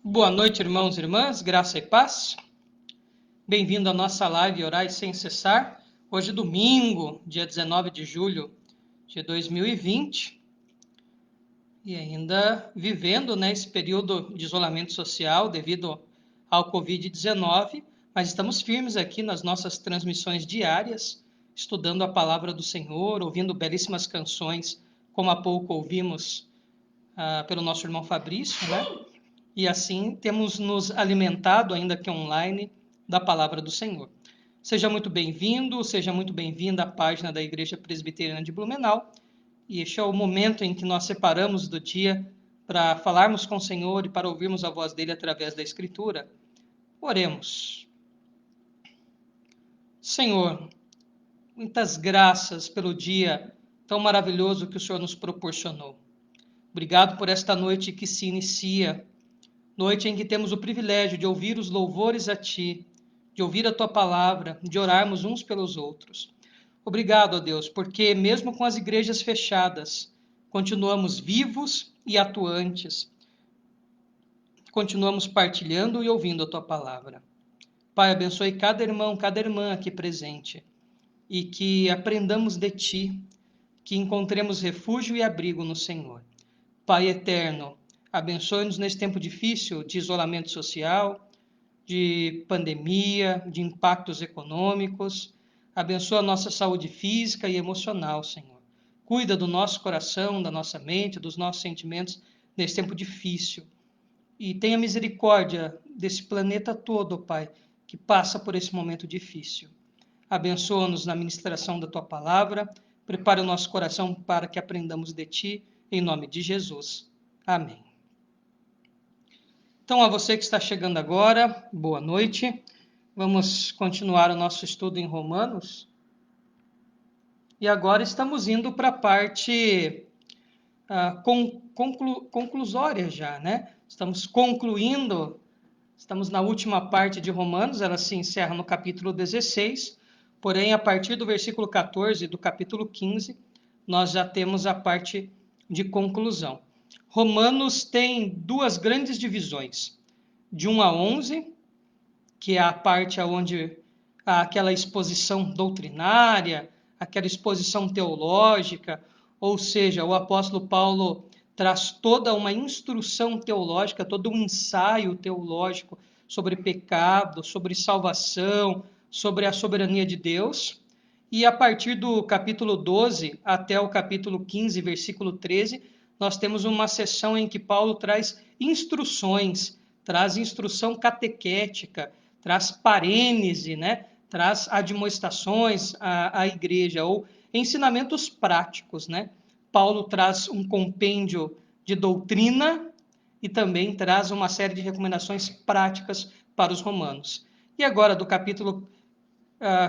Boa noite, irmãos e irmãs, graça e paz. Bem-vindo à nossa live Orai Sem Cessar. Hoje, domingo, dia 19 de julho de 2020. E ainda vivendo esse período de isolamento social devido ao Covid-19, mas estamos firmes aqui nas nossas transmissões diárias, estudando a palavra do Senhor, ouvindo belíssimas canções, como há pouco ouvimos pelo nosso irmão Fabrício, né? E assim temos nos alimentado, ainda que online, da palavra do Senhor. Seja muito bem-vindo, seja muito bem-vinda à página da Igreja Presbiteriana de Blumenau. E este é o momento em que nós separamos do dia para falarmos com o Senhor e para ouvirmos a voz dele através da Escritura. Oremos. Senhor, muitas graças pelo dia tão maravilhoso que o Senhor nos proporcionou. Obrigado por esta noite que se inicia, noite em que temos o privilégio de ouvir os louvores a Ti, de ouvir a Tua palavra, de orarmos uns pelos outros. Obrigado, ó Deus, porque mesmo com as igrejas fechadas, continuamos vivos e atuantes. Continuamos partilhando e ouvindo a Tua palavra. Pai, abençoe cada irmão, cada irmã aqui presente e que aprendamos de Ti, que encontremos refúgio e abrigo no Senhor. Pai eterno, abençoe-nos nesse tempo difícil de isolamento social, de pandemia, de impactos econômicos. Abençoa a nossa saúde física e emocional, Senhor. Cuida do nosso coração, da nossa mente, dos nossos sentimentos nesse tempo difícil. E tenha misericórdia desse planeta todo, Pai, que passa por esse momento difícil. Abençoa-nos na ministração da Tua palavra. Prepara o nosso coração para que aprendamos de Ti, em nome de Jesus. Amém. Então, a você que está chegando agora, boa noite. Vamos continuar o nosso estudo em Romanos. E agora estamos indo para a parte conclusória já, né? Estamos concluindo, estamos na última parte de Romanos, ela se encerra no capítulo 16, porém, a partir do versículo 14 do capítulo 15, nós já temos a parte de conclusão. Romanos tem duas grandes divisões, de 1 a 11, que é a parte onde há aquela exposição doutrinária, aquela exposição teológica, ou seja, o apóstolo Paulo traz toda uma instrução teológica, todo um ensaio teológico sobre pecado, sobre salvação, sobre a soberania de Deus. E a partir do capítulo 12 até o capítulo 15, versículo 13, nós temos uma seção em que Paulo traz instruções, traz instrução catequética, traz parênese, né? Traz admoestações à igreja, ou ensinamentos práticos, né? Paulo traz um compêndio de doutrina e também traz uma série de recomendações práticas para os romanos. E agora, do capítulo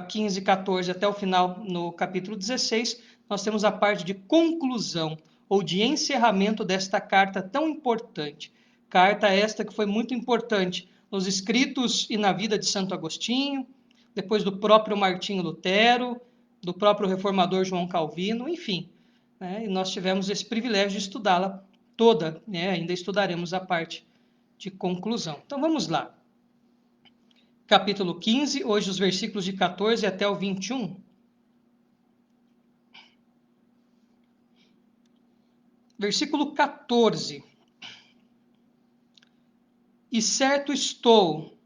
15, 14 até o final, no capítulo 16, nós temos a parte de conclusão, ou de encerramento desta carta tão importante. Carta esta que foi muito importante nos escritos e na vida de Santo Agostinho, depois do próprio Martinho Lutero, do próprio reformador João Calvino, enfim. E nós tivemos esse privilégio de estudá-la toda, ainda estudaremos a parte de conclusão. Então vamos lá. Capítulo 15, hoje os versículos de 14 até o 21. Versículo 14. E certo estou,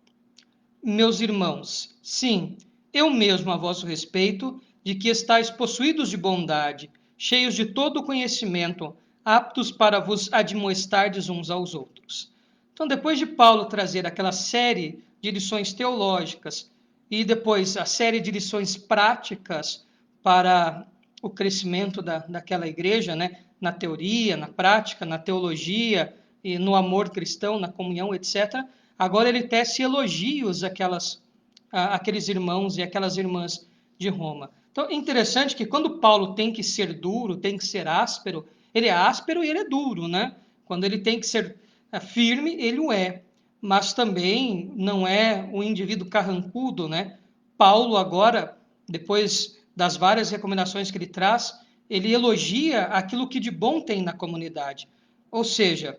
meus irmãos, sim, eu mesmo a vosso respeito, de que estáis possuídos de bondade, cheios de todo conhecimento, aptos para vos admoestardes uns aos outros. Então, depois de Paulo trazer aquela série de lições teológicas e depois a série de lições práticas para o crescimento daquela igreja, né? Na teoria, na prática, na teologia, e no amor cristão, na comunhão, etc. Agora ele tece elogios àqueles irmãos e aquelas irmãs de Roma. Então é interessante que quando Paulo tem que ser duro, tem que ser áspero, ele é áspero e ele é duro, né? Quando ele tem que ser firme, ele o é. Mas também não é um indivíduo carrancudo, né? Paulo agora, depois das várias recomendações que ele traz, ele elogia aquilo que de bom tem na comunidade. Ou seja,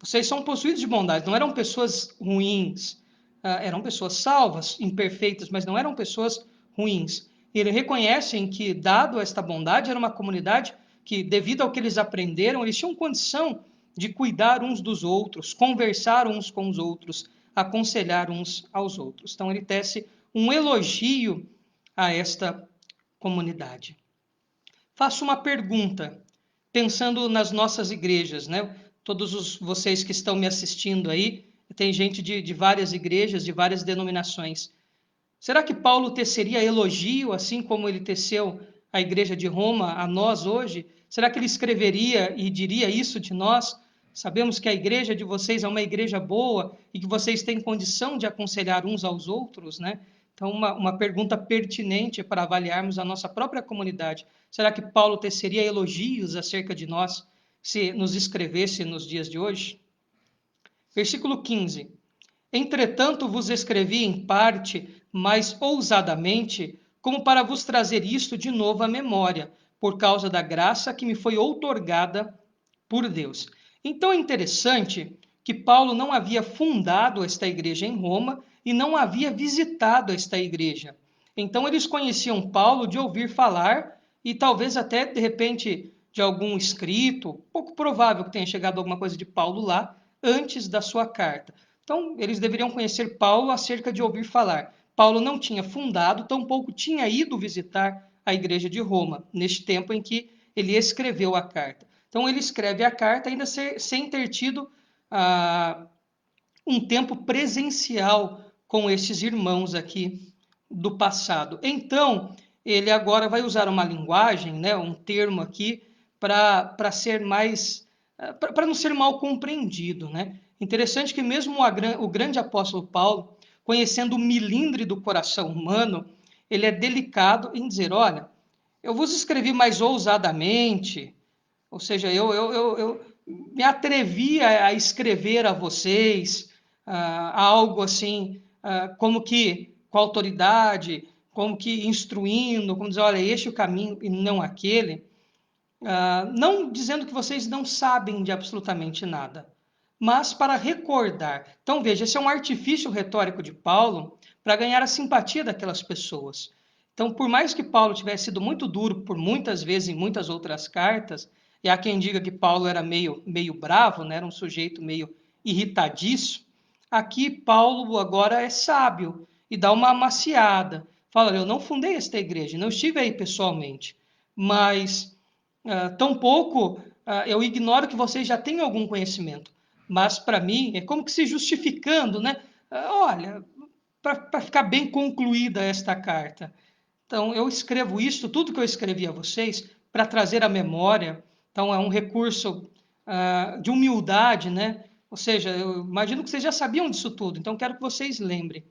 Vocês são possuídos de bondade. Não eram pessoas ruins. Eram pessoas salvas, imperfeitas, mas não eram pessoas ruins. E eles reconhecem que, dado esta bondade, era uma comunidade que, devido ao que eles aprenderam, eles tinham condição de cuidar uns dos outros, conversar uns com os outros, aconselhar uns aos outros. Então, ele tece um elogio a esta comunidade. Faço uma pergunta, pensando nas nossas igrejas, né? Todos vocês que estão me assistindo aí, tem gente de várias igrejas, de várias denominações. Será que Paulo teceria elogio, assim como ele teceu à igreja de Roma, a nós hoje? Será que ele escreveria e diria isso de nós? Sabemos que a igreja de vocês é uma igreja boa e que vocês têm condição de aconselhar uns aos outros, né? Então, uma pergunta pertinente para avaliarmos a nossa própria comunidade. Será que Paulo teceria elogios acerca de nós se nos escrevesse nos dias de hoje? Versículo 15. Entretanto, vos escrevi em parte, mais ousadamente, como para vos trazer isto de novo à memória, por causa da graça que me foi outorgada por Deus. Então é interessante que Paulo não havia fundado esta igreja em Roma e não havia visitado esta igreja. Então eles conheciam Paulo de ouvir falar e talvez até, de repente, de algum escrito, pouco provável que tenha chegado alguma coisa de Paulo lá antes da sua carta. Então, eles deveriam conhecer Paulo acerca de ouvir falar. Paulo não tinha fundado, tampouco tinha ido visitar a igreja de Roma, neste tempo em que ele escreveu a carta. Então, ele escreve a carta ainda sem ter tido um tempo presencial com esses irmãos aqui do passado. Então, ele agora vai usar uma linguagem, né, um termo aqui, para ser mais, para não ser mal compreendido, né? Interessante que mesmo o grande apóstolo Paulo, conhecendo o milindre do coração humano, ele é delicado em dizer, olha, eu vos escrevi mais ousadamente, ou seja, eu me atrevi a escrever a vocês algo assim, como que com autoridade, como que instruindo, como dizer, olha, este é o caminho e não aquele, não dizendo que vocês não sabem de absolutamente nada, mas para recordar. Então, veja, esse é um artifício retórico de Paulo para ganhar a simpatia daquelas pessoas. Então, por mais que Paulo tivesse sido muito duro por muitas vezes em muitas outras cartas, e há quem diga que Paulo era meio bravo, né? Era um sujeito meio irritadiço, aqui Paulo agora é sábio e dá uma amaciada. Fala, eu não fundei esta igreja, não estive aí pessoalmente, mas tampouco eu ignoro que vocês já têm algum conhecimento. Mas para mim é como que se justificando, né? Olha, para ficar bem concluída esta carta. Então eu escrevo isso, tudo que eu escrevi a vocês, para trazer à memória. Então é um recurso de humildade, né? Ou seja, eu imagino que vocês já sabiam disso tudo, então quero que vocês lembrem.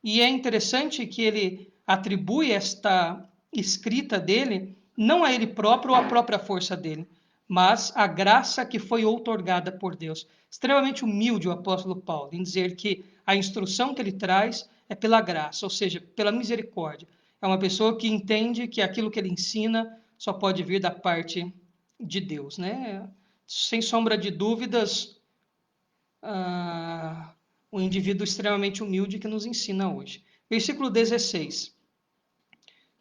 E é interessante que ele atribui esta escrita dele não a ele próprio ou à própria força dele, mas a graça que foi outorgada por Deus. Extremamente humilde o apóstolo Paulo em dizer que a instrução que ele traz é pela graça, ou seja, pela misericórdia. É uma pessoa que entende que aquilo que ele ensina só pode vir da parte de Deus, né? Sem sombra de dúvidas, um indivíduo extremamente humilde que nos ensina hoje. Versículo 16.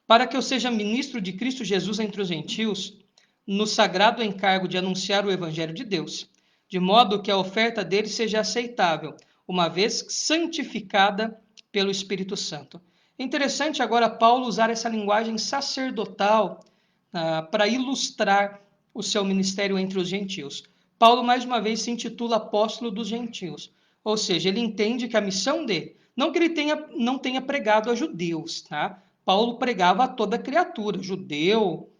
Para que eu seja ministro de Cristo Jesus entre os gentios, no sagrado encargo de anunciar o evangelho de Deus, de modo que a oferta dele seja aceitável, uma vez santificada pelo Espírito Santo. É interessante agora Paulo usar essa linguagem sacerdotal para ilustrar o seu ministério entre os gentios. Paulo, mais uma vez, se intitula apóstolo dos gentios, ou seja, ele entende que a missão dele, não que ele não tenha pregado a judeus, tá? Paulo pregava a toda criatura, judeu,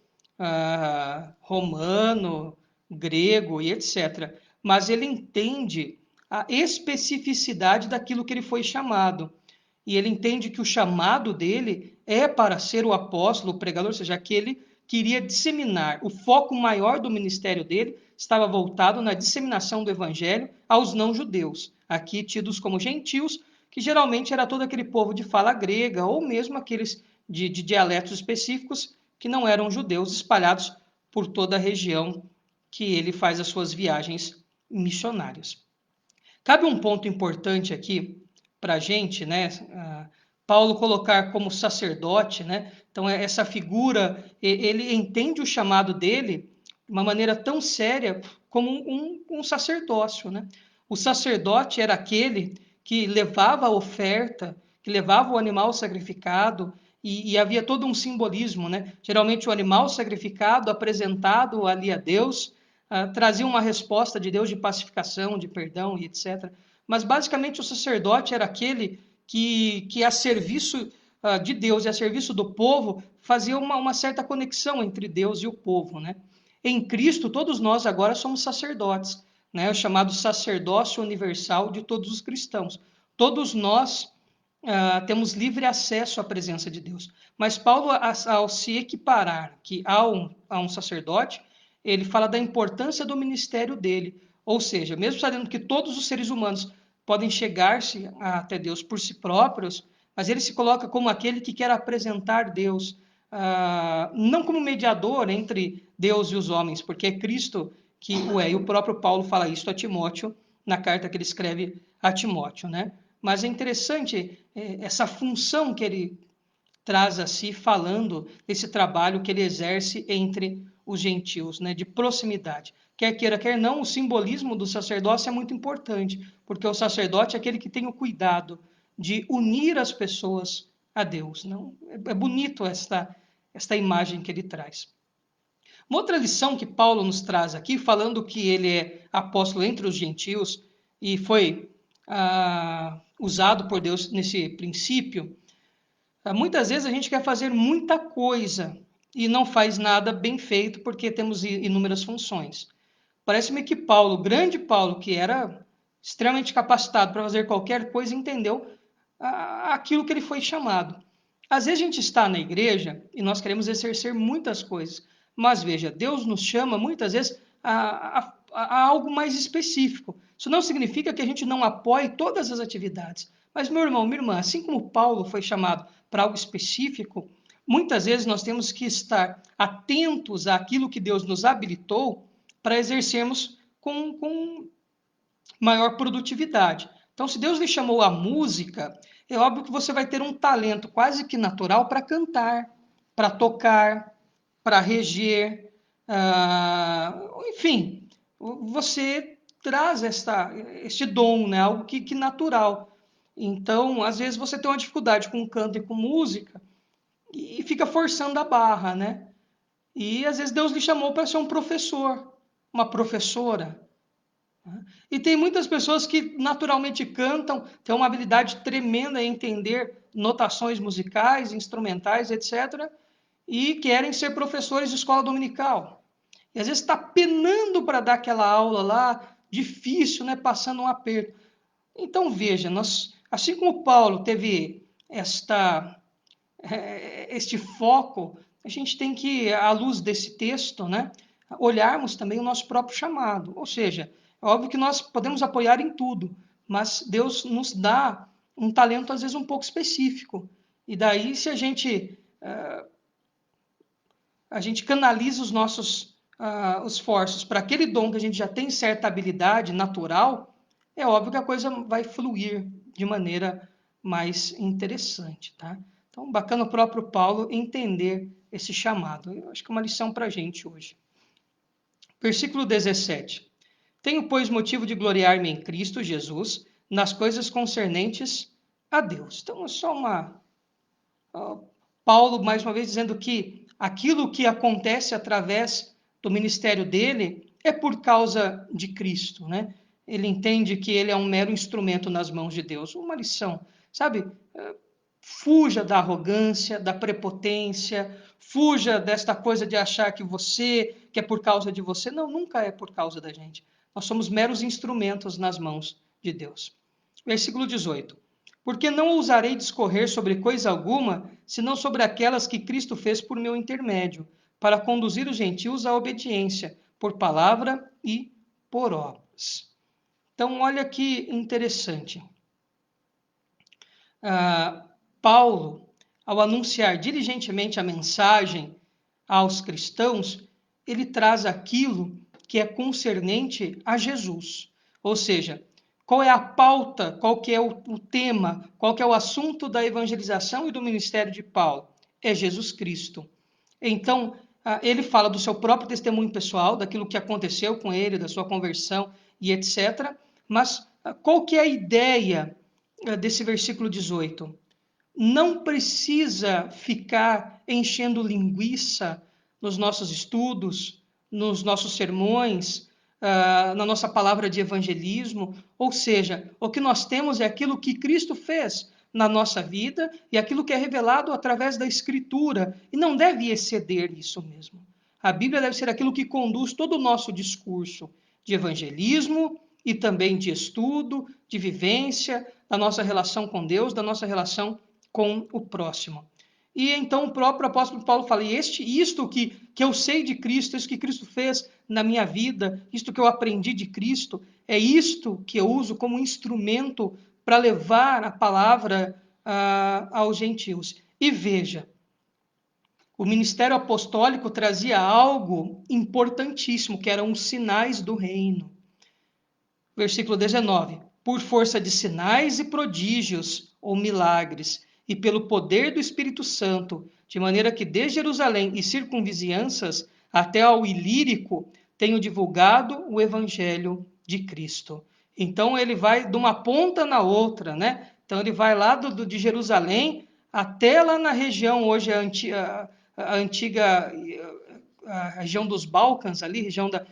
romano, grego e etc. Mas ele entende a especificidade daquilo que ele foi chamado. E ele entende que o chamado dele é para ser o apóstolo, o pregador, ou seja, aquele que iria disseminar. O foco maior do ministério dele estava voltado na disseminação do evangelho aos não-judeus, aqui tidos como gentios, que geralmente era todo aquele povo de fala grega, ou mesmo aqueles de dialetos específicos que não eram judeus, espalhados por toda a região que ele faz as suas viagens missionárias. Cabe um ponto importante aqui para a gente, né? Paulo colocar como sacerdote, né? Então, essa figura, ele entende o chamado dele de uma maneira tão séria como um sacerdócio, né? O sacerdote era aquele que levava a oferta, que levava o animal sacrificado, e havia todo um simbolismo, né? Geralmente o animal sacrificado, apresentado ali a Deus, trazia uma resposta de Deus de pacificação, de perdão e etc. Mas basicamente o sacerdote era aquele que a serviço de Deus e a serviço do povo fazia uma certa conexão entre Deus e o povo, né? Em Cristo, todos nós agora somos sacerdotes, né? O chamado sacerdócio universal de todos os cristãos. Todos nós temos livre acesso à presença de Deus. Mas Paulo, ao se equiparar que a um sacerdote, ele fala da importância do ministério dele. Ou seja, mesmo sabendo que todos os seres humanos podem chegar-se até Deus por si próprios, mas ele se coloca como aquele que quer apresentar Deus, não como mediador entre Deus e os homens, porque é Cristo que o é. E o próprio Paulo fala isso a Timóteo, na carta que ele escreve a Timóteo, né? Mas é interessante essa função que ele traz a si, falando desse trabalho que ele exerce entre os gentios, né, de proximidade. Quer queira, quer não, o simbolismo do sacerdócio é muito importante, porque o sacerdote é aquele que tem o cuidado de unir as pessoas a Deus. Não? É bonito esta imagem que ele traz. Uma outra lição que Paulo nos traz aqui, falando que ele é apóstolo entre os gentios e foi usado por Deus nesse princípio, muitas vezes a gente quer fazer muita coisa e não faz nada bem feito porque temos inúmeras funções. Parece-me que Paulo, o grande Paulo, que era extremamente capacitado para fazer qualquer coisa, entendeu aquilo que ele foi chamado. Às vezes a gente está na igreja e nós queremos exercer muitas coisas, mas veja, Deus nos chama muitas vezes a algo mais específico. Isso não significa que a gente não apoie todas as atividades. Mas, meu irmão, minha irmã, assim como Paulo foi chamado para algo específico, muitas vezes nós temos que estar atentos àquilo que Deus nos habilitou para exercermos com maior produtividade. Então, se Deus lhe chamou a música, é óbvio que você vai ter um talento quase que natural para cantar, para tocar, para reger, enfim, você traz este dom, né? Algo que natural. Então, às vezes você tem uma dificuldade com canto e com música e fica forçando a barra, né? E às vezes Deus lhe chamou para ser um professor, uma professora. E tem muitas pessoas que naturalmente cantam, têm uma habilidade tremenda em entender notações musicais, instrumentais, etc., e querem ser professores de escola dominical. E às vezes está penando para dar aquela aula lá, difícil, né, passando um aperto. Então veja, assim como Paulo teve este foco, a gente tem que, à luz desse texto, né, olharmos também o nosso próprio chamado. Ou seja, é óbvio que nós podemos apoiar em tudo, mas Deus nos dá um talento, às vezes, um pouco específico. E daí, se a gente canaliza os nossos esforços para aquele dom que a gente já tem certa habilidade natural, é óbvio que a coisa vai fluir de maneira mais interessante, tá? Então, bacana o próprio Paulo entender esse chamado. Eu acho que é uma lição para a gente hoje. Versículo 17. Tenho, pois, motivo de gloriar-me em Cristo Jesus nas coisas concernentes a Deus. Então, é só Paulo, mais uma vez, dizendo que aquilo que acontece através do ministério dele é por causa de Cristo, né? Ele entende que ele é um mero instrumento nas mãos de Deus. Uma lição, sabe? Fuja da arrogância, da prepotência, fuja desta coisa de achar que é por causa de você. Não, nunca é por causa da gente. Nós somos meros instrumentos nas mãos de Deus. Versículo 18. Porque não ousarei discorrer sobre coisa alguma, senão sobre aquelas que Cristo fez por meu intermédio, para conduzir os gentios à obediência, por palavra e por obras. Então, olha que interessante. Paulo, ao anunciar diligentemente a mensagem aos cristãos, ele traz aquilo que é concernente a Jesus. Ou seja, qual é a pauta, qual que é o tema, qual que é o assunto da evangelização e do ministério de Paulo? É Jesus Cristo. Então, ele fala do seu próprio testemunho pessoal, daquilo que aconteceu com ele, da sua conversão e etc. Mas qual que é a ideia desse versículo 18? Não precisa ficar enchendo linguiça nos nossos estudos, nos nossos sermões, na nossa palavra de evangelismo. Ou seja, o que nós temos é aquilo que Cristo fez na nossa vida e aquilo que é revelado através da Escritura. E não deve exceder isso mesmo. A Bíblia deve ser aquilo que conduz todo o nosso discurso de evangelismo e também de estudo, de vivência, da nossa relação com Deus, da nossa relação com o próximo. E então o próprio apóstolo Paulo fala, isto que eu sei de Cristo, isso que Cristo fez na minha vida, isto que eu aprendi de Cristo, é isto que eu uso como instrumento para levar a palavra aos gentios. E veja, o ministério apostólico trazia algo importantíssimo, que eram os sinais do reino. Versículo 19. Por força de sinais e prodígios ou milagres, e pelo poder do Espírito Santo, de maneira que desde Jerusalém e circunvizinhanças até ao Ilírico tenho divulgado o evangelho de Cristo. Então ele vai de uma ponta na outra, né? Então ele vai lá de Jerusalém até lá na região, hoje a antiga a região dos Balcãs, ali, região da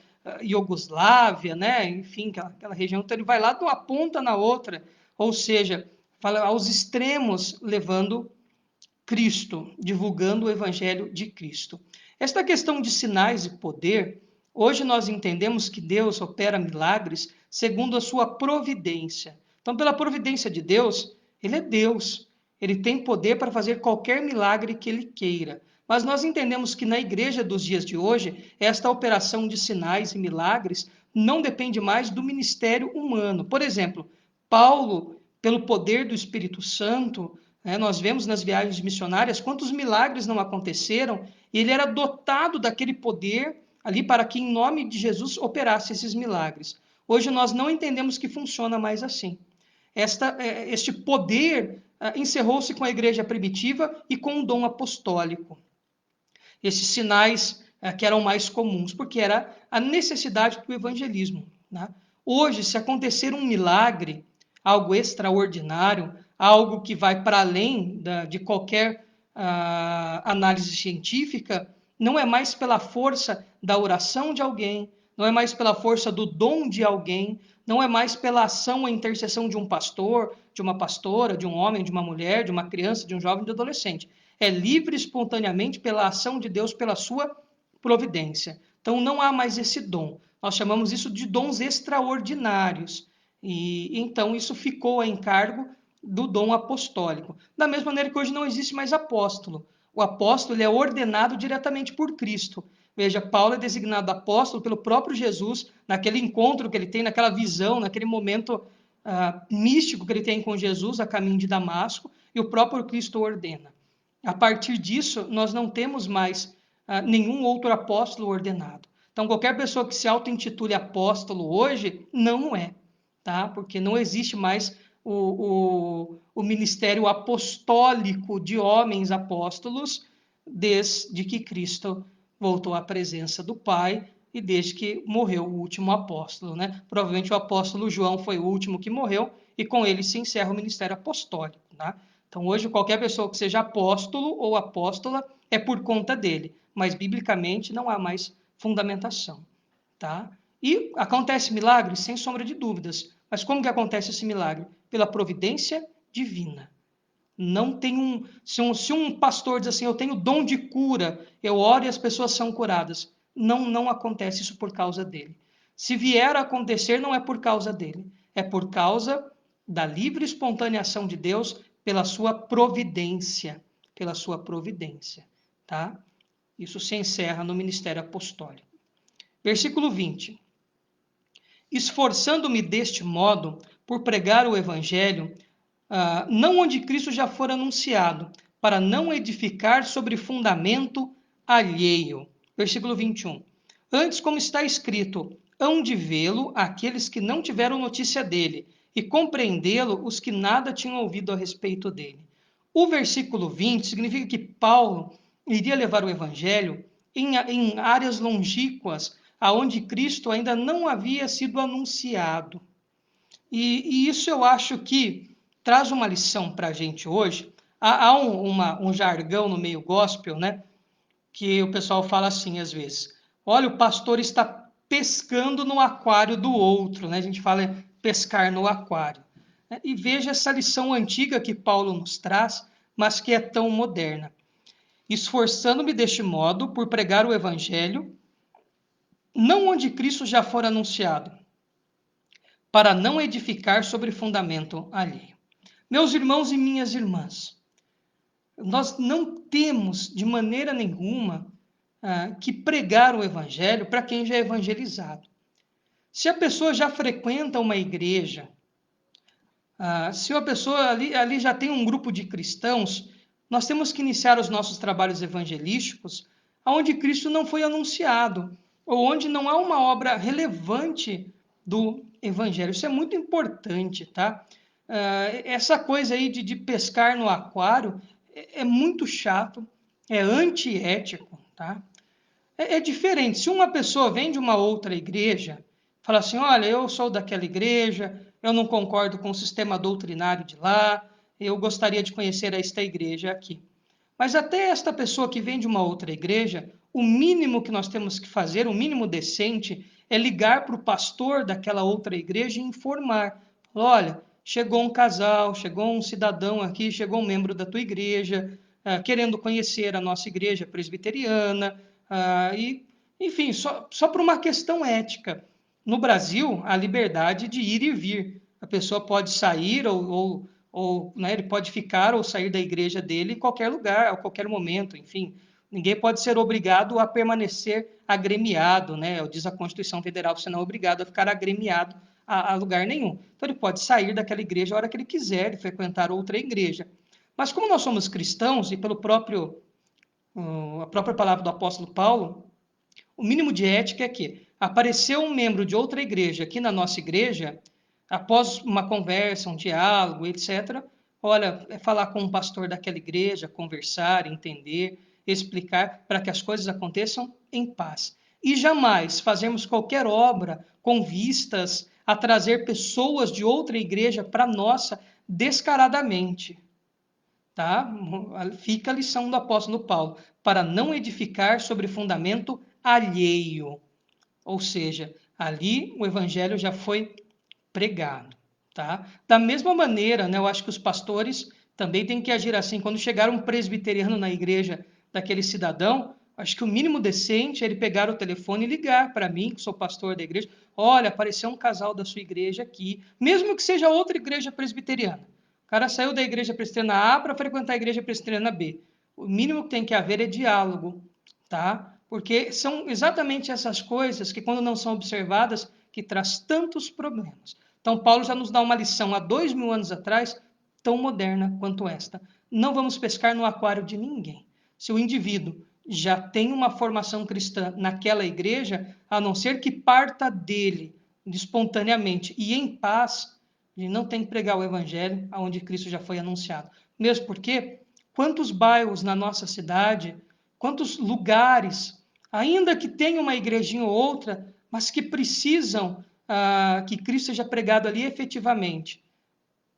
Iugoslávia, né? Enfim, aquela região. Então ele vai lá de uma ponta na outra, ou seja, fala aos extremos, levando Cristo, divulgando o evangelho de Cristo. Esta questão de sinais e poder, hoje nós entendemos que Deus opera milagres segundo a sua providência. Então, pela providência de Deus, ele é Deus. Ele tem poder para fazer qualquer milagre que ele queira. Mas nós entendemos que na igreja dos dias de hoje, esta operação de sinais e milagres não depende mais do ministério humano. Por exemplo, Paulo, pelo poder do Espírito Santo, nós vemos nas viagens missionárias quantos milagres não aconteceram, e ele era dotado daquele poder ali para que, em nome de Jesus, operasse esses milagres. Hoje nós não entendemos que funciona mais assim. Este poder encerrou-se com a igreja primitiva e com o dom apostólico. Esses sinais que eram mais comuns, porque era a necessidade do evangelismo. Né? Hoje, se acontecer um milagre, algo extraordinário, algo que vai para além de qualquer análise científica, não é mais pela força da oração de alguém, não é mais pela força do dom de alguém, não é mais pela ação ou intercessão de um pastor, de uma pastora, de um homem, de uma mulher, de uma criança, de um jovem, de um adolescente. É livre espontaneamente pela ação de Deus, pela sua providência. Então não há mais esse dom. Nós chamamos isso de dons extraordinários. E então isso ficou a encargo do dom apostólico. Da mesma maneira que hoje não existe mais apóstolo. O apóstolo é ordenado diretamente por Cristo. Veja, Paulo é designado apóstolo pelo próprio Jesus, naquele encontro que ele tem, naquela visão, naquele momento místico que ele tem com Jesus a caminho de Damasco, e o próprio Cristo ordena. A partir disso, nós não temos mais nenhum outro apóstolo ordenado. Então, qualquer pessoa que se auto-intitule apóstolo hoje, não é, tá? Porque não existe mais o ministério apostólico de homens apóstolos desde que Cristo voltou à presença do Pai e desde que morreu o último apóstolo, né? Provavelmente o apóstolo João foi o último que morreu e com ele se encerra o ministério apostólico, né? Então hoje qualquer pessoa que seja apóstolo ou apóstola é por conta dele, mas biblicamente não há mais fundamentação, tá? E acontece milagres, sem sombra de dúvidas. Mas como que acontece esse milagre? Pela providência divina. Não tem se um pastor diz assim, eu tenho dom de cura, eu oro e as pessoas são curadas. Não acontece isso por causa dele. Se vier a acontecer, não é por causa dele. É por causa da livre e espontânea ação de Deus pela sua providência. Pela sua providência. Tá? Isso se encerra no ministério apostólico. Versículo 20. Esforçando-me deste modo por pregar o evangelho, não onde Cristo já for anunciado, para não edificar sobre fundamento alheio. Versículo 21. Antes, como está escrito, hão de vê-lo aqueles que não tiveram notícia dele, e compreendê-lo os que nada tinham ouvido a respeito dele. O versículo 20 significa que Paulo iria levar o evangelho em áreas longínquas, aonde Cristo ainda não havia sido anunciado. E isso eu acho que traz uma lição para a gente hoje. Há um jargão no meio gospel, né? Que o pessoal fala assim às vezes: olha, o pastor está pescando no aquário do outro, né? A gente fala pescar no aquário. E veja essa lição antiga que Paulo nos traz, mas que é tão moderna. Esforçando-me deste modo por pregar o evangelho, não onde Cristo já for anunciado, para não edificar sobre fundamento alheio. Meus irmãos e minhas irmãs, nós não temos de maneira nenhuma que pregar o evangelho para quem já é evangelizado. Se a pessoa já frequenta uma igreja, se a pessoa ali já tem um grupo de cristãos, nós temos que iniciar os nossos trabalhos evangelísticos onde Cristo não foi anunciado, ou onde não há uma obra relevante do evangelho. Isso é muito importante, tá? Essa coisa aí de pescar no aquário é muito chato, é antiético, tá? É diferente. Se uma pessoa vem de uma outra igreja, fala assim: olha, eu sou daquela igreja, eu não concordo com o sistema doutrinário de lá, eu gostaria de conhecer esta igreja aqui. Mas até esta pessoa que vem de uma outra igreja, o mínimo que nós temos que fazer, o mínimo decente, é ligar para o pastor daquela outra igreja e informar. Olha, chegou um casal, chegou um cidadão aqui, chegou um membro da tua igreja, querendo conhecer a nossa igreja presbiteriana, enfim, só por uma questão ética. No Brasil, a liberdade de ir e vir. A pessoa pode sair ou né, ele pode ficar ou sair da igreja dele em qualquer lugar, a qualquer momento, enfim. Ninguém pode ser obrigado a permanecer agremiado, né? Diz a Constituição Federal que você não é obrigado a ficar agremiado a lugar nenhum. Então ele pode sair daquela igreja a hora que ele quiser e frequentar outra igreja. Mas como nós somos cristãos e pelo a própria palavra do apóstolo Paulo, o mínimo de ética é que apareceu um membro de outra igreja aqui na nossa igreja, após uma conversa, um diálogo, etc., olha, é falar com um pastor daquela igreja, conversar, entender, explicar, para que as coisas aconteçam em paz. E jamais fazermos qualquer obra com vistas a trazer pessoas de outra igreja para a nossa descaradamente. Tá? Fica a lição do apóstolo Paulo, para não edificar sobre fundamento alheio. Ou seja, ali o evangelho já foi pregado, tá? Da mesma maneira, né, eu acho que os pastores também têm que agir assim. Quando chegar um presbiteriano na igreja daquele cidadão, acho que o mínimo decente é ele pegar o telefone e ligar para mim, que sou pastor da igreja. Olha, apareceu um casal da sua igreja aqui, mesmo que seja outra igreja presbiteriana. O cara saiu da igreja presbiteriana A para frequentar a igreja presbiteriana B. O mínimo que tem que haver é diálogo, tá? Porque são exatamente essas coisas que, quando não são observadas, que traz tantos problemas. Então, Paulo já nos dá uma lição há 2000 anos atrás, tão moderna quanto esta. Não vamos pescar no aquário de ninguém. Se o indivíduo já tem uma formação cristã naquela igreja, a não ser que parta dele espontaneamente e em paz, ele não tem que pregar o evangelho aonde Cristo já foi anunciado. Mesmo porque, quantos bairros na nossa cidade, quantos lugares, ainda que tenha uma igrejinha ou outra, mas que precisam que Cristo seja pregado ali efetivamente,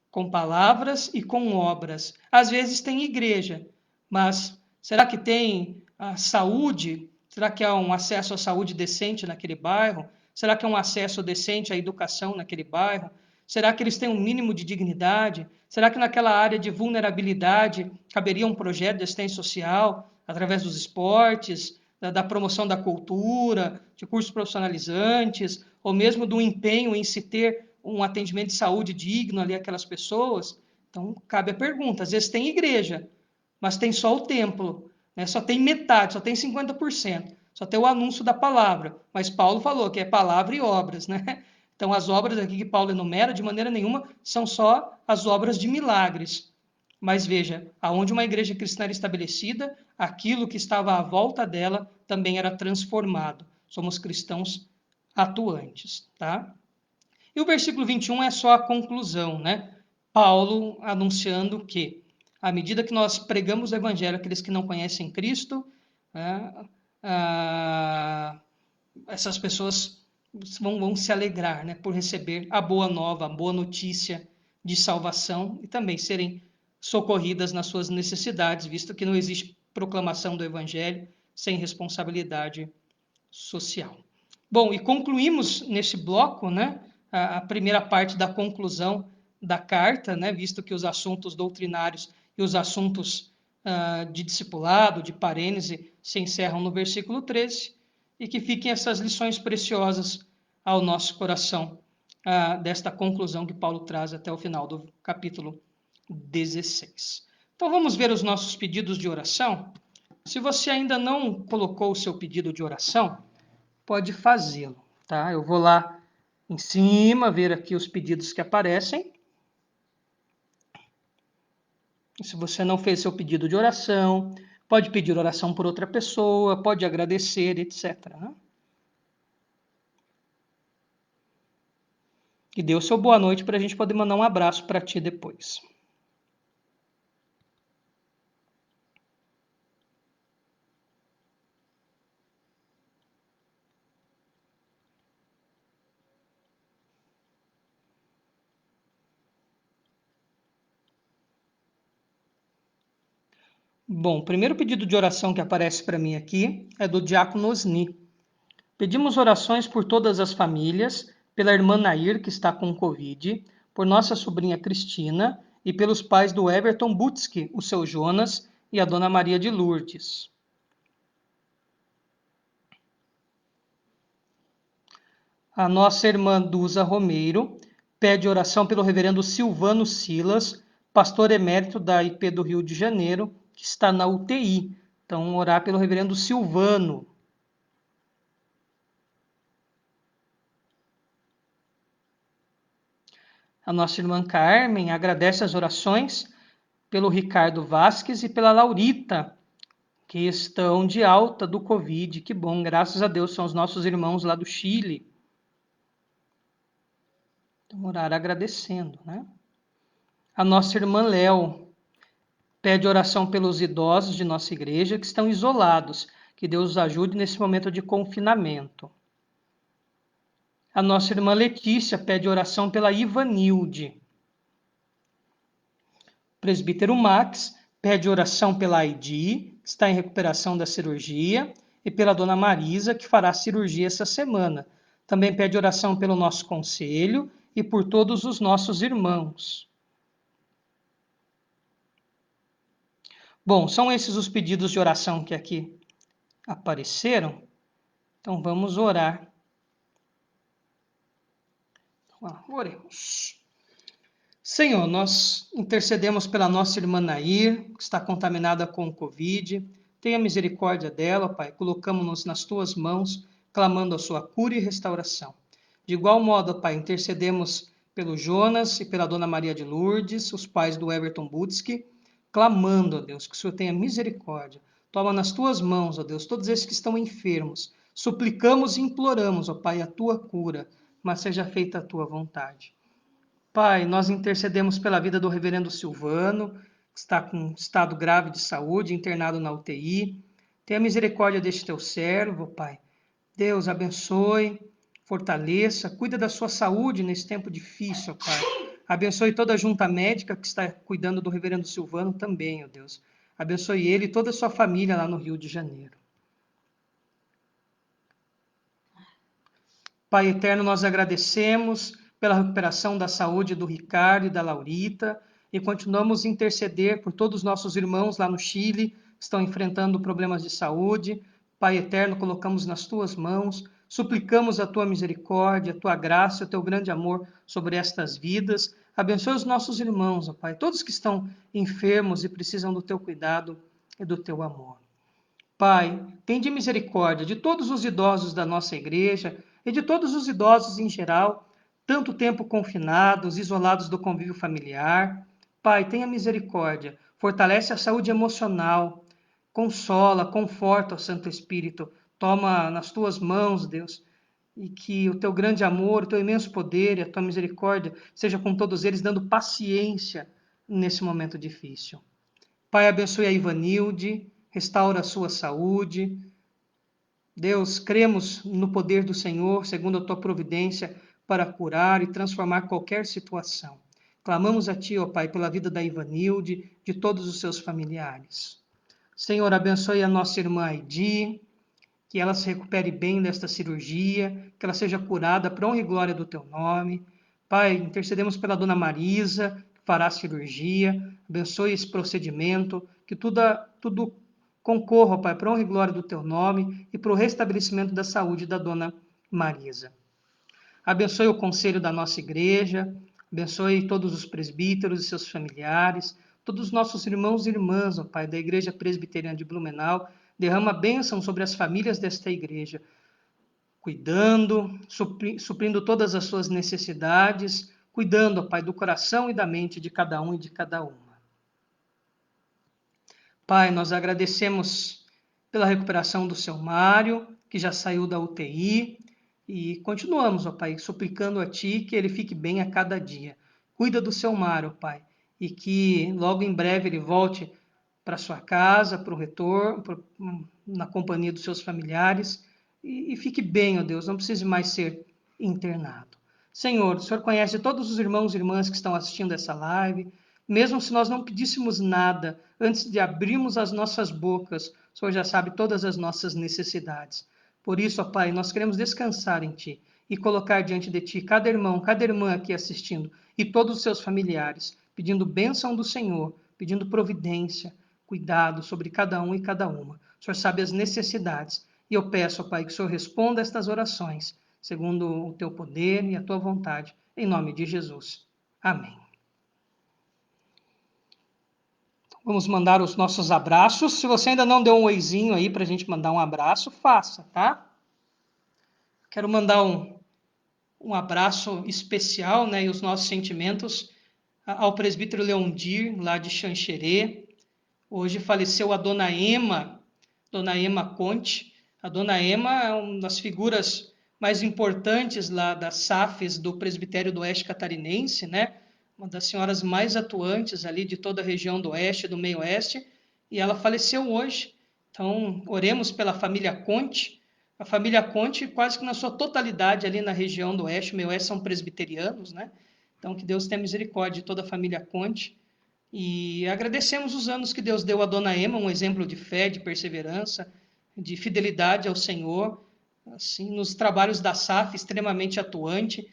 com palavras e com obras. Às vezes tem igreja, mas será que tem saúde? Será que há um acesso à saúde decente naquele bairro? Será que há um acesso decente à educação naquele bairro? Será que eles têm um mínimo de dignidade? Será que naquela área de vulnerabilidade caberia um projeto de assistência social através dos esportes, da promoção da cultura, de cursos profissionalizantes, ou mesmo do empenho em se ter um atendimento de saúde digno ali àquelas pessoas? Então, cabe a pergunta. Às vezes tem igreja, mas tem só o templo, né? Só tem metade, só tem 50%, só tem o anúncio da palavra. Mas Paulo falou que é palavra e obras, né? Então, as obras aqui que Paulo enumera, de maneira nenhuma, são só as obras de milagres. Mas veja, aonde uma igreja cristã era estabelecida, aquilo que estava à volta dela também era transformado. Somos cristãos atuantes, tá? E o versículo 21 é só a conclusão, né? Paulo anunciando que, à medida que nós pregamos o evangelho àqueles que não conhecem Cristo, essas pessoas vão se alegrar, né, por receber a boa nova, a boa notícia de salvação e também serem socorridas nas suas necessidades, visto que não existe proclamação do evangelho sem responsabilidade social. Bom, e concluímos nesse bloco, né, a primeira parte da conclusão da carta, né, visto que os assuntos doutrinários e os assuntos de discipulado, de parênese, se encerram no versículo 13, e que fiquem essas lições preciosas ao nosso coração, desta conclusão que Paulo traz até o final do capítulo 16. Então vamos ver os nossos pedidos de oração. Se você ainda não colocou o seu pedido de oração, pode fazê-lo, tá? Eu vou lá em cima ver aqui os pedidos que aparecem. E se você não fez seu pedido de oração, pode pedir oração por outra pessoa, pode agradecer, etc. Né? E dê o seu boa noite para a gente poder mandar um abraço para ti depois. Bom, o primeiro pedido de oração que aparece para mim aqui é do diácono Osni. Pedimos orações por todas as famílias, pela irmã Nair, que está com Covid, por nossa sobrinha Cristina e pelos pais do Everton Butski, o seu Jonas e a dona Maria de Lourdes. A nossa irmã Duza Romeiro pede oração pelo reverendo Silvano Silas, pastor emérito da IP do Rio de Janeiro, que está na UTI. Então, orar pelo reverendo Silvano. A nossa irmã Carmen agradece as orações pelo Ricardo Vasques e pela Laurita, que estão de alta do Covid. Que bom, graças a Deus, são os nossos irmãos lá do Chile. Então, orar agradecendo, né? A nossa irmã Léo pede oração pelos idosos de nossa igreja que estão isolados. Que Deus os ajude nesse momento de confinamento. A nossa irmã Letícia pede oração pela Ivanilde. O presbítero Max pede oração pela Aidi, que está em recuperação da cirurgia, e pela dona Marisa, que fará cirurgia essa semana. Também pede oração pelo nosso conselho e por todos os nossos irmãos. Bom, são esses os pedidos de oração que aqui apareceram. Então vamos orar. Oremos. Senhor, nós intercedemos pela nossa irmã Nair, que está contaminada com o Covid. Tenha misericórdia dela, Pai. Colocamos-nos nas tuas mãos, clamando a sua cura e restauração. De igual modo, Pai, intercedemos pelo Jonas e pela dona Maria de Lourdes, os pais do Everton Butski, clamando, ó Deus, que o Senhor tenha misericórdia. Toma nas tuas mãos, ó Deus, todos esses que estão enfermos. Suplicamos e imploramos, ó Pai, a tua cura, mas seja feita a tua vontade. Pai, nós intercedemos pela vida do reverendo Silvano, que está com estado grave de saúde, internado na UTI. Tenha misericórdia deste teu servo, Pai. Deus abençoe, fortaleça, cuida da sua saúde nesse tempo difícil, Pai. Abençoe toda a junta médica que está cuidando do reverendo Silvano também, ó Deus. Abençoe ele e toda a sua família lá no Rio de Janeiro. Pai eterno, nós agradecemos pela recuperação da saúde do Ricardo e da Laurita e continuamos a interceder por todos os nossos irmãos lá no Chile que estão enfrentando problemas de saúde. Pai eterno, colocamos nas tuas mãos, suplicamos a tua misericórdia, a tua graça, o teu grande amor sobre estas vidas. Abençoe os nossos irmãos, ó Pai, todos que estão enfermos e precisam do teu cuidado e do teu amor. Pai, tende misericórdia de todos os idosos da nossa igreja e de todos os idosos em geral, tanto tempo confinados, isolados do convívio familiar. Pai, tenha misericórdia, fortalece a saúde emocional, consola, conforta o Santo Espírito, toma nas tuas mãos, Deus, e que o teu grande amor, o teu imenso poder e a tua misericórdia seja com todos eles, dando paciência nesse momento difícil. Pai, abençoe a Ivanilde, restaura a sua saúde. Deus, cremos no poder do Senhor, segundo a tua providência, para curar e transformar qualquer situação. Clamamos a ti, ó Pai, pela vida da Ivanilde, de todos os seus familiares. Senhor, abençoe a nossa irmã Aidi, que ela se recupere bem desta cirurgia, que ela seja curada para honra e glória do teu nome. Pai, intercedemos pela dona Marisa, que fará a cirurgia, abençoe esse procedimento, que tudo concorra, Pai, para honra e glória do teu nome e para o restabelecimento da saúde da dona Marisa. Abençoe o conselho da nossa igreja, abençoe todos os presbíteros e seus familiares, todos os nossos irmãos e irmãs, ó Pai, da Igreja Presbiteriana de Blumenau. Derrama bênção sobre as famílias desta igreja, cuidando, suprindo todas as suas necessidades, cuidando, ó Pai, do coração e da mente de cada um e de cada uma. Pai, nós agradecemos pela recuperação do seu Mário, que já saiu da UTI, e continuamos, ó Pai, suplicando a Ti que ele fique bem a cada dia. Cuida do seu Mário, Pai, e que logo em breve ele volte para sua casa, para o retorno, na companhia dos seus familiares, e fique bem, ó Deus, não precise mais ser internado. Senhor, o Senhor conhece todos os irmãos e irmãs que estão assistindo essa live, mesmo se nós não pedíssemos nada, antes de abrirmos as nossas bocas, o Senhor já sabe todas as nossas necessidades. Por isso, ó Pai, nós queremos descansar em Ti e colocar diante de Ti cada irmão, cada irmã aqui assistindo e todos os seus familiares, pedindo bênção do Senhor, pedindo providência, cuidado sobre cada um e cada uma. O Senhor sabe as necessidades e eu peço, ó Pai, que o Senhor responda estas orações, segundo o Teu poder e a Tua vontade, em nome de Jesus. Amém. Vamos mandar os nossos abraços. Se você ainda não deu um oizinho aí para a gente mandar um abraço, faça, tá? Quero mandar um abraço especial, né, e os nossos sentimentos ao presbítero Leondir, lá de Xanxerê. Hoje faleceu a Dona Ema Conte. A Dona Ema é uma das figuras mais importantes lá das SAFs do Presbitério do Oeste Catarinense, né? Uma das senhoras mais atuantes ali de toda a região do Oeste e do Meio-Oeste, e ela faleceu hoje. Então, oremos pela família Conte. A família Conte, quase que na sua totalidade ali na região do Oeste e Meio-Oeste, são presbiterianos, né? Então, que Deus tenha misericórdia de toda a família Conte. E agradecemos os anos que Deus deu a Dona Ema, um exemplo de fé, de perseverança, de fidelidade ao Senhor, assim, nos trabalhos da SAF, extremamente atuante,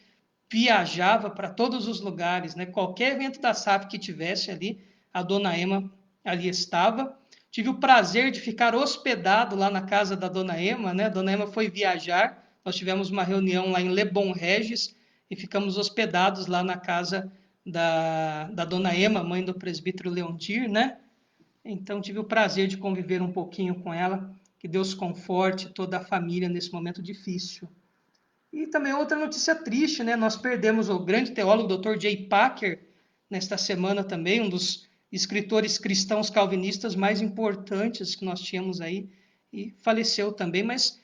viajava para todos os lugares, né? Qualquer evento da SAF que tivesse ali, a Dona Ema ali estava. Tive o prazer de ficar hospedado lá na casa da Dona Ema, né? A Dona Ema foi viajar, nós tivemos uma reunião lá em Lebon Regis e ficamos hospedados lá na casa da Dona Ema, mãe do presbítero Leondir, né? Então tive o prazer de conviver um pouquinho com ela. Que Deus conforte toda a família nesse momento difícil. E também outra notícia triste, né? Nós perdemos o grande teólogo Dr. J. Packer nesta semana também, um dos escritores cristãos calvinistas mais importantes que nós tínhamos aí, e faleceu também, mas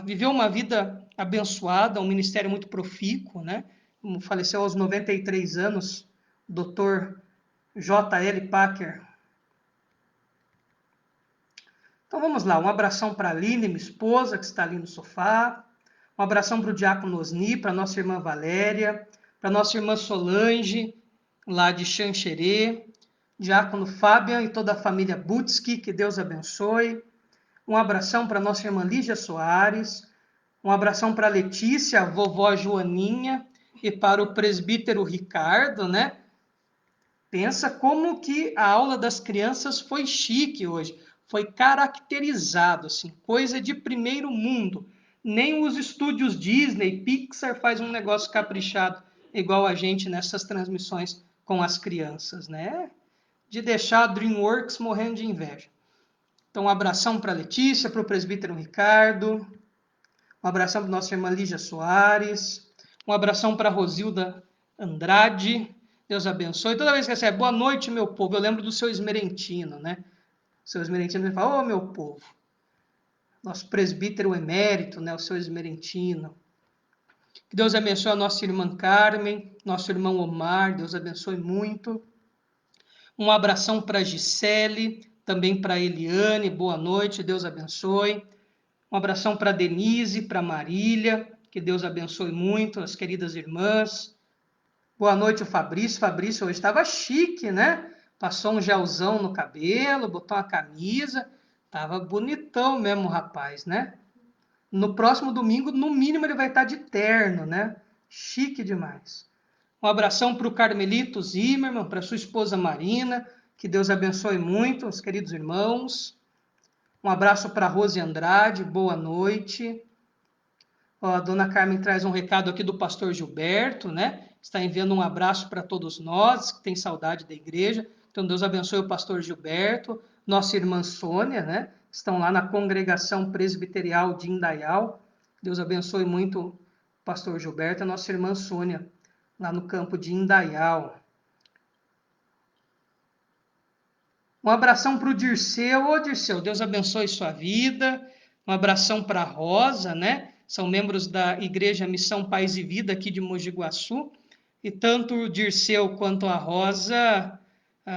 viveu uma vida abençoada, um ministério muito profícuo, né? Faleceu aos 93 anos, Dr. J.L. Packer. Então vamos lá, um abração para a Aline, minha esposa, que está ali no sofá. Um abração para o diácono Osni, para a nossa irmã Valéria, para a nossa irmã Solange, lá de Xanxerê, diácono Fabian e toda a família Butski, que Deus abençoe. Um abração para a nossa irmã Lígia Soares, um abração para a Letícia, a vovó Joaninha, e para o presbítero Ricardo, né? Pensa como que a aula das crianças foi chique hoje, foi caracterizado, assim, coisa de primeiro mundo. Nem os estúdios Disney, Pixar faz um negócio caprichado igual a gente nessas transmissões com as crianças, né? De deixar a DreamWorks morrendo de inveja. Então, um abração para a Letícia, para o presbítero Ricardo, um abração para nossa irmã Lígia Soares, um abração para a Rosilda Andrade, Deus abençoe. Toda vez que recebe, boa noite, meu povo, eu lembro do seu Esmerentino, né? O seu Esmerentino fala, ô, meu povo. nosso presbítero emérito, né, o seu Esmerentino. Que Deus abençoe a nossa irmã Carmen, nosso irmão Omar, Deus abençoe muito. Um abração para Gisele, também para Eliane, boa noite, Deus abençoe. Um abração para Denise, para Marília, que Deus abençoe muito, as queridas irmãs. Boa noite, o Fabrício. Fabrício hoje estava chique, né? Passou um gelzão no cabelo, botou uma camisa. Tava bonitão mesmo, rapaz, né? No próximo domingo, no mínimo, ele vai estar de terno, né? Chique demais. Um abração para o Carmelito Zimmermann, para sua esposa Marina. Que Deus abençoe muito, os queridos irmãos. Um abraço para a Rose Andrade, boa noite. Ó, a dona Carmen traz um recado aqui do pastor Gilberto, né? Está enviando um abraço para todos nós, que tem saudade da igreja. Então, Deus abençoe o pastor Gilberto, nossa irmã Sônia, né? Estão lá na congregação presbiterial de Indaial. Deus abençoe muito o pastor Gilberto, a nossa irmã Sônia, lá no campo de Indaial. Um abração para o Dirceu. Ô, Dirceu, Deus abençoe sua vida. Um abração para a Rosa, né? São membros da Igreja Missão Paz e Vida aqui de Mogi Guaçu. E tanto o Dirceu quanto a Rosa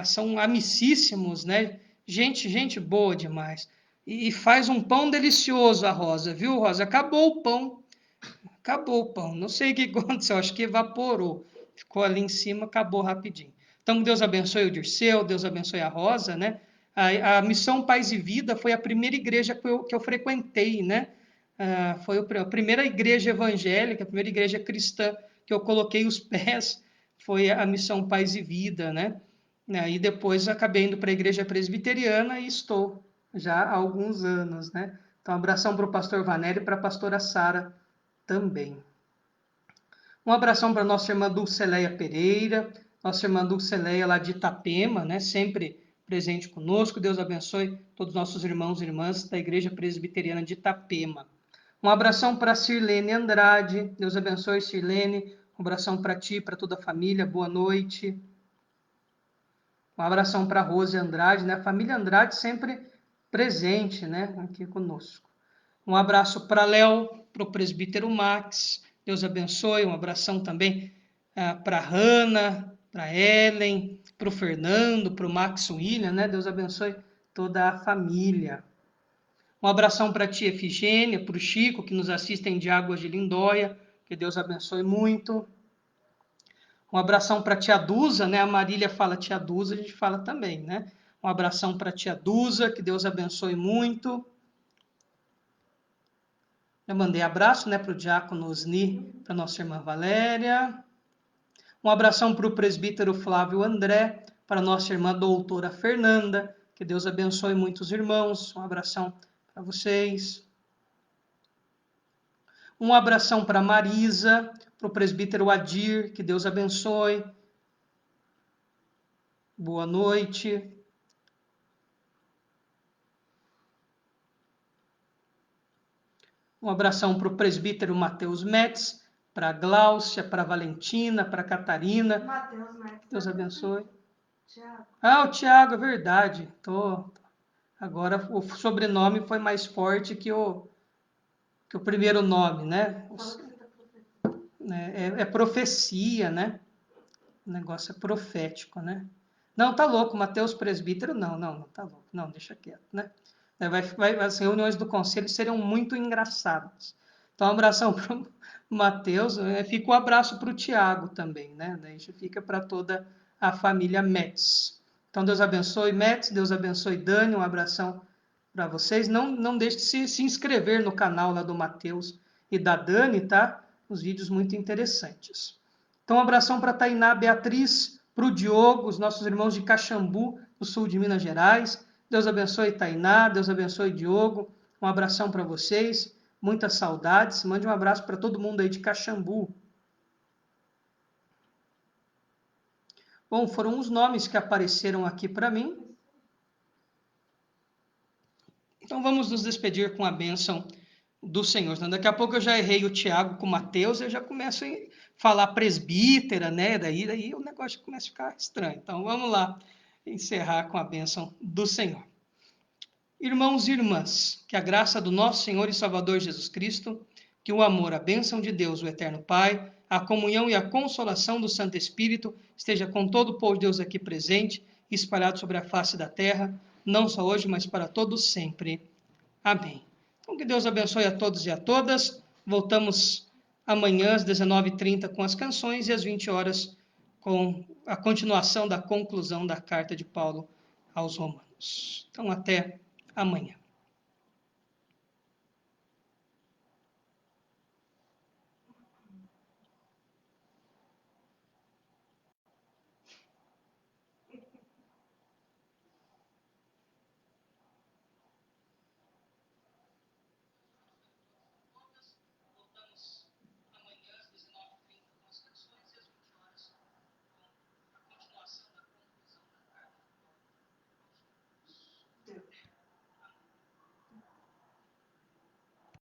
são amicíssimos, né? Gente boa demais. E faz um pão delicioso a Rosa, viu, Rosa? Acabou o pão. Acabou o pão. Não sei o que aconteceu, acho que evaporou. Ficou ali em cima, acabou rapidinho. Então, Deus abençoe o Dirceu, Deus abençoe a Rosa, né? A Missão Paz e Vida foi a primeira igreja que eu frequentei, né? Foi a primeira igreja evangélica, a primeira igreja cristã que eu coloquei os pés, foi a Missão Paz e Vida, né? E depois acabei indo para a igreja presbiteriana e estou já há alguns anos, né? Então, um abração para o pastor Vanério e para a pastora Sara também. Um abração para nossa irmã Dulceleia Pereira, nossa irmã Dulceleia lá de Itapema, né? Sempre presente conosco. Deus abençoe todos os nossos irmãos e irmãs da Igreja Presbiteriana de Itapema. Um abração para Sirlene Andrade. Deus abençoe, Sirlene. Um abração para ti, para toda a família. Boa noite. Um abração para Rose Andrade, né? A família Andrade sempre presente, né? Aqui conosco. Um abraço para Léo, para o presbítero Max. Deus abençoe. Um abração também para a Hanna, para a Ellen, para o Fernando, para o Max William, né? Deus abençoe toda a família. Um abração para a tia Efigênia, para o Chico, que nos assistem de Águas de Lindóia. Que Deus abençoe muito. Um abração para a tia Duza, né? A Marília fala tia Duza, a gente fala também, né? Um abração para a tia Duza, que Deus abençoe muito. Eu mandei abraço, né, para o diácono Osni, para nossa irmã Valéria. Um abração para o presbítero Flávio André, para nossa irmã doutora Fernanda. Que Deus abençoe muitos irmãos. Um abração para vocês. Um abração para Marisa, para o presbítero Adir. Que Deus abençoe. Boa noite. Um abração para o presbítero Matheus Metz, para a Gláucia, para a Valentina, para a Catarina. Matheus Metz. Deus abençoe. Tiago. Ah, o Tiago, é verdade. Agora o sobrenome foi mais forte que o primeiro nome, né? É profecia, né? O negócio é profético, né? Não, tá louco, Mateus presbítero, não, tá louco. Não, deixa quieto, né? As reuniões do conselho seriam muito engraçadas. Então, um abração para o Mateus, fica o abraço para o Tiago também, né? Daí fica para toda a família Metz. Então, Deus abençoe Metz, Deus abençoe Dani, um abração para vocês. Não deixe de se inscrever no canal lá do Mateus e da Dani, tá? Os vídeos muito interessantes. Então, um abração para a Tainá Beatriz, para o Diogo, os nossos irmãos de Caxambu, no sul de Minas Gerais. Deus abençoe Tainá, Deus abençoe Diogo. Um abração para vocês, muitas saudades. Mande um abraço para todo mundo aí de Caxambu. Bom, foram os nomes que apareceram aqui para mim. Então vamos nos despedir com a bênção do Senhor. Então, daqui a pouco eu já errei o Tiago com o Mateus, eu já começo a falar presbítera, né? Daí o negócio começa a ficar estranho. Então vamos lá encerrar com a bênção do Senhor. Irmãos e irmãs, que a graça do nosso Senhor e Salvador Jesus Cristo, que o amor, a bênção de Deus, o Eterno Pai, a comunhão e a consolação do Santo Espírito esteja com todo o povo de Deus aqui presente, espalhado sobre a face da terra, não só hoje, mas para todos sempre. Amém. Então, que Deus abençoe a todos e a todas. Voltamos amanhã às 19h30 com as canções e às 20 horas com a continuação da conclusão da carta de Paulo aos Romanos. Então, até amanhã.